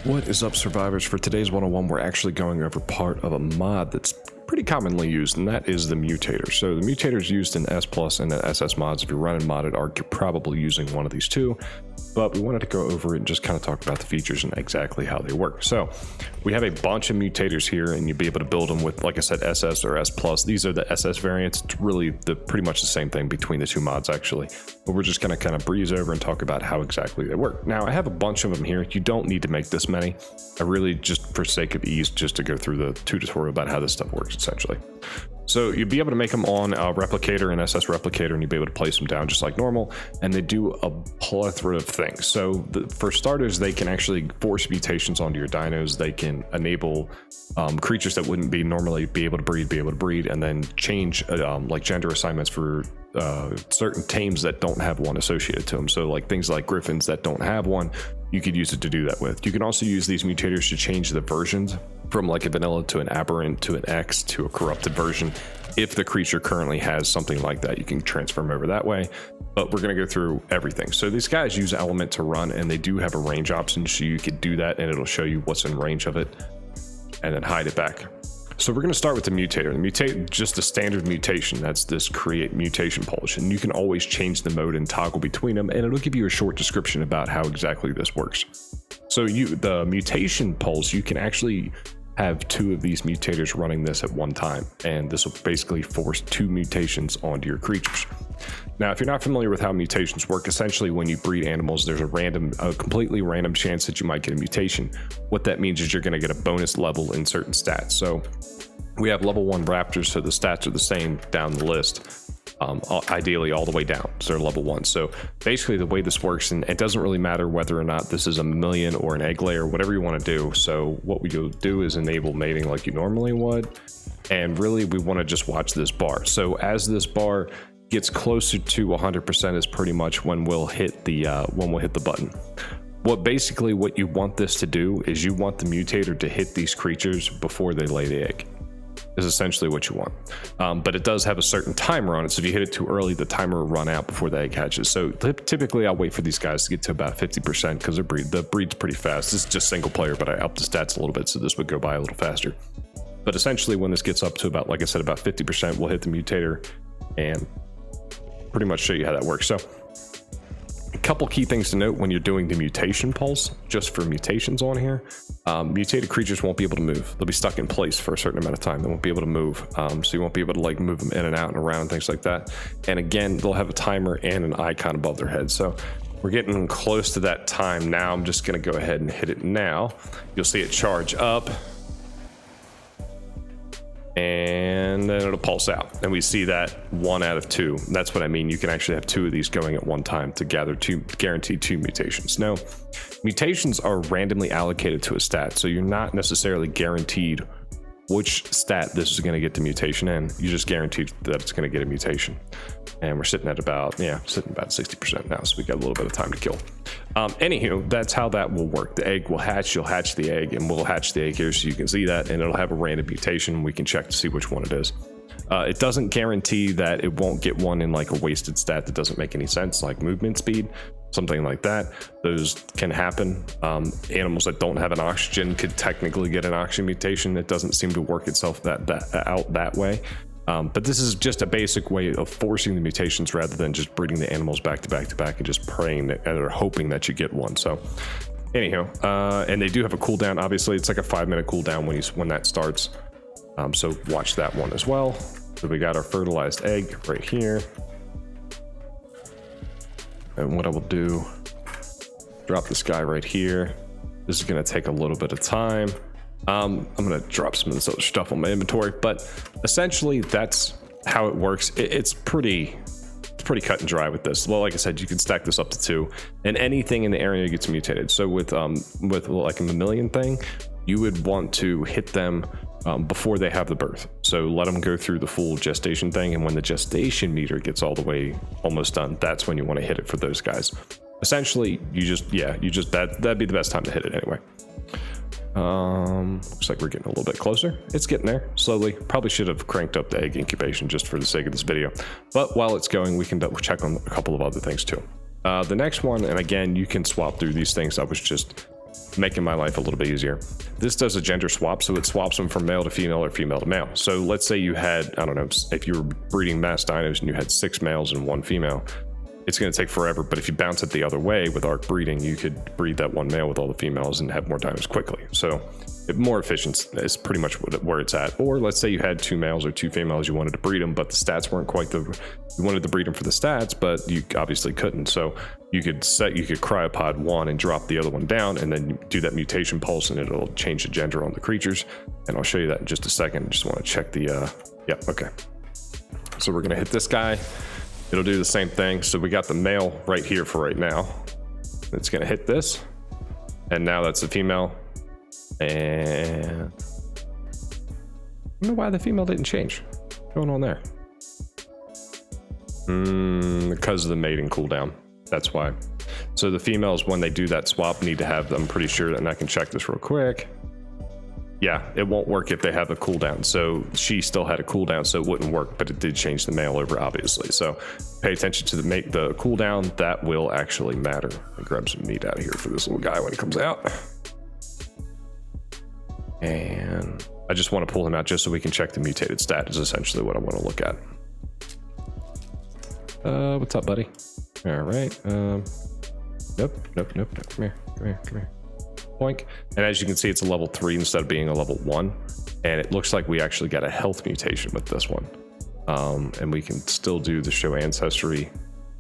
What is up, survivors? For today's 101, we're actually going over part of a mod that's pretty commonly used, and that is the Mutator. So the Mutator is used in S Plus and in SS mods. If you're running modded Ark, you're probably using one of these two, but we wanted to go over it and just kind of talk about the features and exactly how they work. So we have a bunch of Mutators here, and you'll be able to build them with, like I said, SS or S Plus. These are the SS variants. It's really pretty much the same thing between the two mods, actually, but we're just going to kind of breeze over and talk about how exactly they work. Now, I have a bunch of them here. You don't need to make this many. I really, just for sake of ease, just to go through the tutorial about how this stuff works, essentially. So you'll be able to make them on a replicator, an SS replicator, and you'll be able to place them down just like normal, and they do a plethora of things. So for starters, they can actually force mutations onto your dinos. They can enable creatures that wouldn't be normally be able to breed, and then change like gender assignments for certain tames that don't have one associated to them. So like things like griffins that don't have one, you could use it to do that with. You can also use these mutators to change the versions from like a vanilla to an aberrant to an X to a corrupted version. If the creature currently has something like that, you can transfer them over that way, but we're going to go through everything. So these guys use element to run, and they do have a range option, so you could do that and it'll show you what's in range of it and then hide it back. So we're going to start with the Mutator. The Mutate, just a standard mutation. That's this create mutation pulse, and you can always change the mode and toggle between them, and it'll give you a short description about how exactly this works. So the mutation pulse, you can actually have two of these mutators running this at one time, and this will basically force two mutations onto your creatures. Now, if you're not familiar with how mutations work, essentially when you breed animals, there's a completely random chance that you might get a mutation. What that means is you're going to get a bonus level in certain stats. So we have level 1 raptors, so the stats are the same down the list. Ideally all the way down, so they're level 1. So basically the way this works, and it doesn't really matter whether or not this is a mammalian or an egg layer, whatever you want to do. So what we go do is enable mating like you normally would, and really we want to just watch this bar. So as this bar gets closer to 100% is pretty much when we'll hit the button. What you want this to do is you want the mutator to hit these creatures before they lay the egg, is essentially what you want. But it does have a certain timer on it, so if you hit it too early, the timer will run out before the egg hatches. So typically I'll wait for these guys to get to about 50% because the breed's pretty fast. This is just single player, but I upped the stats a little bit so this would go by a little faster. But essentially when this gets up to about, like I said, about 50%, we'll hit the mutator and pretty much show you how that works. So a couple key things to note when you're doing the mutation pulse, just for mutations on here. Mutated creatures won't be able to move. They'll be stuck in place for a certain amount of time. They won't be able to move. So you won't be able to like move them in and out and around and things like that. And again, they'll have a timer and an icon above their head. So we're getting close to that time now. I'm just going to go ahead and hit it now. You'll see it charge up, and then it'll pulse out, and we see that 1 out of 2. That's what I mean. You can actually have 2 of these going at one time to guarantee 2 mutations. Now, mutations are randomly allocated to a stat, so you're not necessarily guaranteed which stat this is going to get the mutation in. You just guaranteed that it's going to get a mutation, and we're sitting at about 60% now, so we got a little bit of time to kill. Anywho, that's how that will work. The egg will hatch. You'll hatch the egg, and we'll hatch the egg here so you can see that, and it'll have a random mutation. We can check to see which one it is. It doesn't guarantee that it won't get one in like a wasted stat that doesn't make any sense, like movement speed, something like that. Those can happen. Animals that don't have an oxygen could technically get an oxygen mutation. It doesn't seem to work itself out that way. But this is just a basic way of forcing the mutations rather than just breeding the animals back to back to back and just praying or hoping that you get one. So anyhow, and they do have a cooldown. Obviously it's like a 5-minute cooldown when that starts. So watch that one as well. So we got our fertilized egg right here. And what I will do, drop this guy right here. This is going to take a little bit of time. I'm going to drop some of this other stuff on my inventory, but essentially that's how it works. It's pretty cut and dry with this. Well, like I said, you can stack this up to 2, and anything in the area gets mutated. So with like a mammalian thing, you would want to hit them before they have the birth. So let them go through the full gestation thing, and when the gestation meter gets all the way almost done, that's when you want to hit it for those guys. Essentially, that'd be the best time to hit it anyway. Looks like we're getting a little bit closer. It's getting there slowly. Probably should have cranked up the egg incubation just for the sake of this video, but while it's going, we can double check on a couple of other things too. The next one, and again, you can swap through these things. I was just making my life a little bit easier. This does a gender swap, so it swaps them from male to female or female to male. So let's say you had, I don't know, if you were breeding mass dinos and you had 6 males and 1 female, it's going to take forever. But if you bounce it the other way with Ark breeding, you could breed that 1 male with all the females and have more dinos quickly. So more efficient is pretty much where it's at. Or let's say you had 2 males or 2 females, you wanted to breed them, but the stats weren't quite you wanted to breed them for the stats, but you obviously couldn't. So you could cryopod 1 and drop the other one down, and then do that mutation pulse, and it'll change the gender on the creatures. And I'll show you that in just a second. Just want to check the, yeah, okay. So we're gonna hit this guy. It'll do the same thing. So we got the male right here for right now. It's gonna hit this, and now that's the female. And I don't know why the female didn't change. What's going on there? Because of the mating cooldown. That's why. So the females, when they do that swap, need to have, I'm pretty sure, and I can check this real quick. Yeah, it won't work if they have a cooldown. So she still had a cooldown, so it wouldn't work, but it did change the male over, obviously. So pay attention to the cooldown. That will actually matter. I'll grab some meat out of here for this little guy when he comes out. And I just want to pull him out just so we can check the mutated stat is essentially what I want to look at. What's up, buddy? All right. Nope. Come here. Boink. And as you can see, it's a level 3 instead of being a level 1. And it looks like we actually got a health mutation with this one. And we can still do the show ancestry.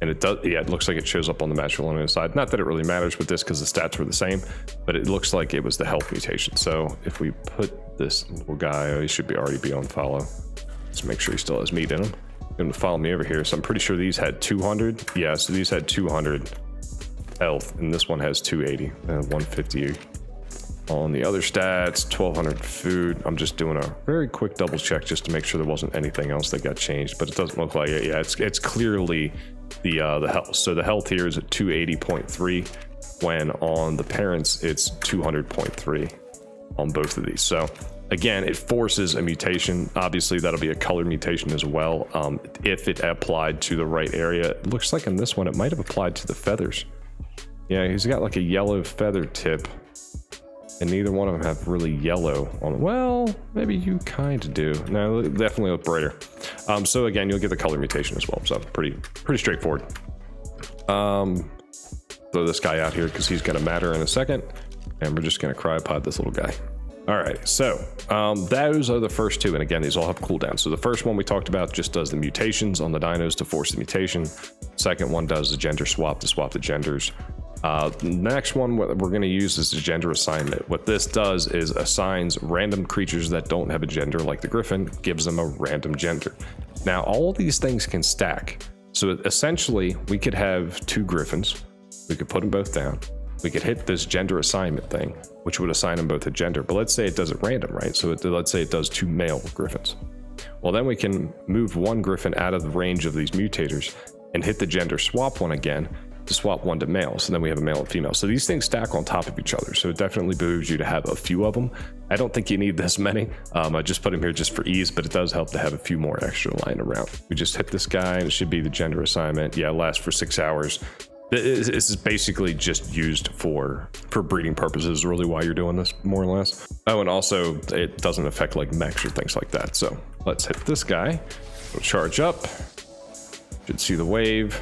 And it does, yeah, it looks like it shows up on the matrilineal side. Not that it really matters with this because the stats were the same, but it looks like it was the health mutation. So if we put this little guy, he should already be on follow. Let's make sure he still has meat in him. He's going to follow me over here. So I'm pretty sure these had 200. Yeah, so these had 200 health, and this one has 280 and 150 on the other stats. 1200 food. I'm just doing a very quick double check just to make sure there wasn't anything else that got changed, but it doesn't look like it. Yeah, it's clearly the health. So the health here is at 280.3 when on the parents it's 200.3 on both of these. So again, it forces a mutation. Obviously that'll be a color mutation as well, if it applied to the right area. It looks like in this one it might have applied to the feathers. Yeah, he's got like a yellow feather tip, and neither one of them have really yellow on. Well, maybe you kind of do. No, definitely look brighter. So again, you'll get the color mutation as well. So pretty straightforward. Throw this guy out here because he's going to matter in a second, and we're just going to cryopod this little guy. All right, so those are the first 2, and again, these all have cooldowns. So the first one we talked about just does the mutations on the dinos to force the mutation. Second one does the gender swap to swap the genders. The next one what we're going to use is the gender assignment. What this does is assigns random creatures that don't have a gender, like the griffin, gives them a random gender. Now, all these things can stack. So essentially, we could have 2 griffins. We could put them both down. We could hit this gender assignment thing, which would assign them both a gender. But let's say it does it random, right? So let's say it does 2 male griffins. Well, then we can move 1 griffin out of the range of these mutators and hit the gender swap one again to swap 1 to male. So then we have a male and female. So these things stack on top of each other. So it definitely behooves you to have a few of them. I don't think you need this many. I just put them here just for ease, but it does help to have a few more extra lying around. We just hit this guy and it should be the gender assignment. Yeah, it lasts for 6 hours. This is basically just used for breeding purposes, really why you're doing this, more or less. Oh, and also it doesn't affect like mechs or things like that. So let's hit this guy. We'll charge up. Should see the wave.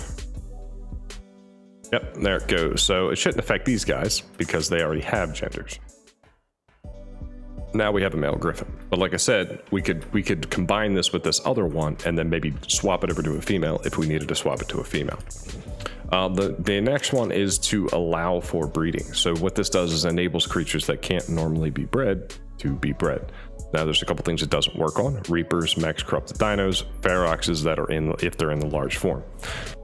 Yep, there it goes. So it shouldn't affect these guys because they already have genders. Now we have a male griffin. But like I said, we could combine this with this other one and then maybe swap it over to a female if we needed to swap it to a female. The next one is to allow for breeding. So what this does is enables creatures that can't normally be bred to be bred. Now there's a couple things it doesn't work on: Reapers, Mechs, Corrupted Dinos, Feroxes that are if they're in the large form.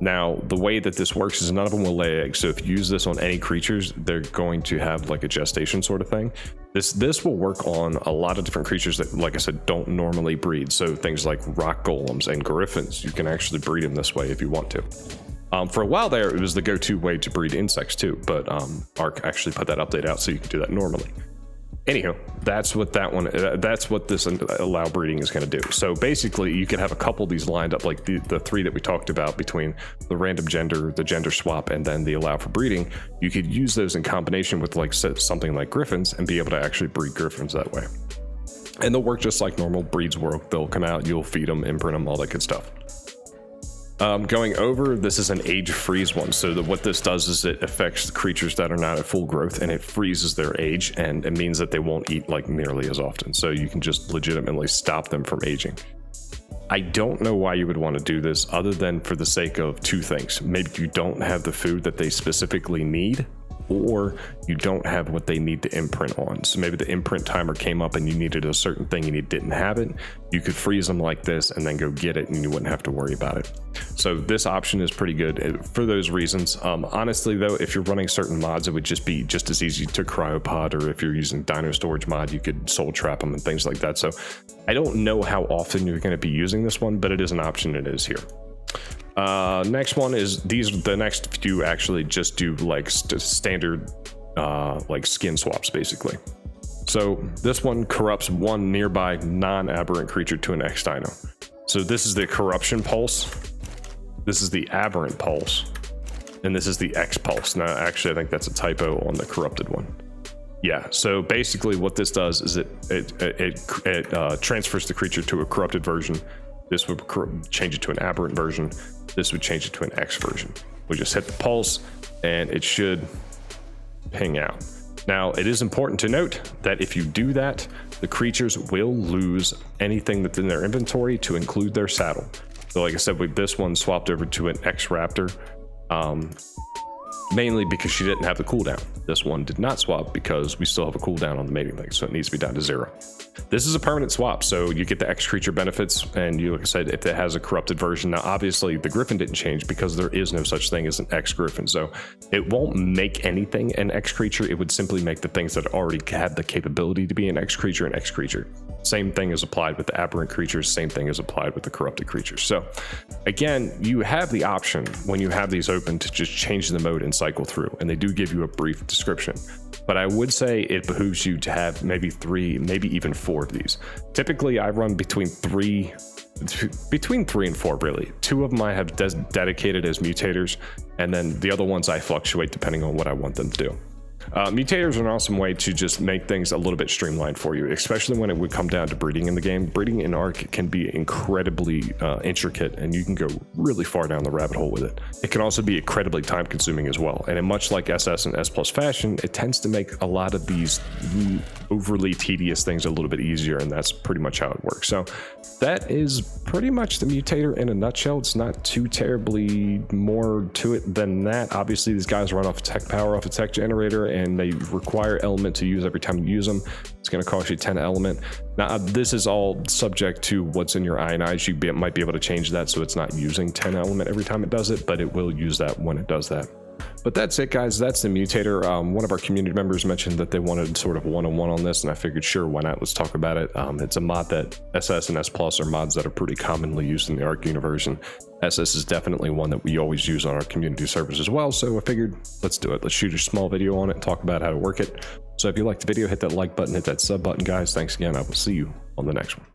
Now the way that this works is none of them will lay eggs. So if you use this on any creatures, they're going to have like a gestation sort of thing. This will work on a lot of different creatures that, like I said, don't normally breed. So things like rock golems and griffins, you can actually breed them this way if you want to. For a while there, it was the go-to way to breed insects too, but Ark actually put that update out so you can do that normally. Anywho, that's what that one, that's what this allow breeding is going to do. So basically you could have a couple of these lined up, like the three that we talked about between the random gender, the gender swap, and then the allow for breeding. You could use those in combination with like something like griffins and be able to actually breed griffins that way. And they'll work just like normal breeds work. They'll come out, you'll feed them, imprint them, all that good stuff. Going over, this is an age freeze one. So what this does is it affects the creatures that are not at full growth, and it freezes their age, and it means that they won't eat like nearly as often. So you can just legitimately stop them from aging. I don't know why you would want to do this other than for the sake of two things. Maybe you don't have the food that they specifically need, or you don't have what they need to imprint on. So maybe the imprint timer came up and you needed a certain thing and you didn't have it. You could freeze them like this and then go get it, and you wouldn't have to worry about it. So this option is pretty good for those reasons. Honestly though, if you're running certain mods, it would just be just as easy to cryopod, or if you're using dino storage mod, you could soul trap them and things like that. So I don't know how often you're going to be using this one, but it is an option. It is here. Next one is the next few actually just do like standard like skin swaps basically. So this one corrupts one nearby non-aberrant creature to an X dino. So this is the corruption pulse, this is the aberrant pulse, and this is the X pulse. Now actually I think that's a typo on the corrupted one. Yeah, so basically what this does is it transfers the creature to a corrupted version. This would change it to an aberrant version. This would change it to an X version. We just hit the pulse and it should ping out. Now, it is important to note that if you do that, the creatures will lose anything that's in their inventory, to include their saddle. So like I said, with this one swapped over to an X Raptor, mainly because she didn't have the cooldown. This one did not swap because we still have a cooldown on the mating thing, so it needs to be down to 0. This is a permanent swap, so you get the X creature benefits, and you, like I said, if it has a corrupted version. Now obviously the Griffin didn't change because there is no such thing as an X Griffin, so it won't make anything an X creature. It would simply make the things that already had the capability to be an X creature an X creature. Same thing is applied with the aberrant creatures, same thing is applied with the corrupted creatures. So again, you have the option when you have these open to just change the mode and cycle through, and they do give you a brief description. But I would say it behooves you to have maybe 3, maybe even 4 of these. Typically I run between 3 and 4 really. 2 of them I have dedicated as mutators, and then the other ones I fluctuate depending on what I want them to do. Mutators are an awesome way to just make things a little bit streamlined for you, especially when it would come down to breeding in the game. Breeding in Ark can be incredibly intricate, and you can go really far down the rabbit hole with it. It can also be incredibly time consuming as well, and in much like SS and S Plus fashion, it tends to make a lot of these overly tedious things a little bit easier, and that's pretty much how it works. So that is pretty much the Mutator in a nutshell. It's not too terribly more to it than that. Obviously these guys run off tech power, off a tech generator, and they require element to use every time you use them. It's going to cost you 10 element. Now this is all subject to what's in your INIs. You might be able to change that so it's not using 10 element every time it does it, but it will use that when it does that. But that's it, guys. That's the Mutator. One of our community members mentioned that they wanted sort of one-on-one on this, and I figured, sure, why not? Let's talk about it. It's a mod that SS and S Plus are mods that are pretty commonly used in the Ark universe, and SS is definitely one that we always use on our community servers as well. So I figured, let's do it. Let's shoot a small video on it and talk about how to work it. So if you liked the video, hit that like button, hit that sub button, guys. Thanks again. I will see you on the next one.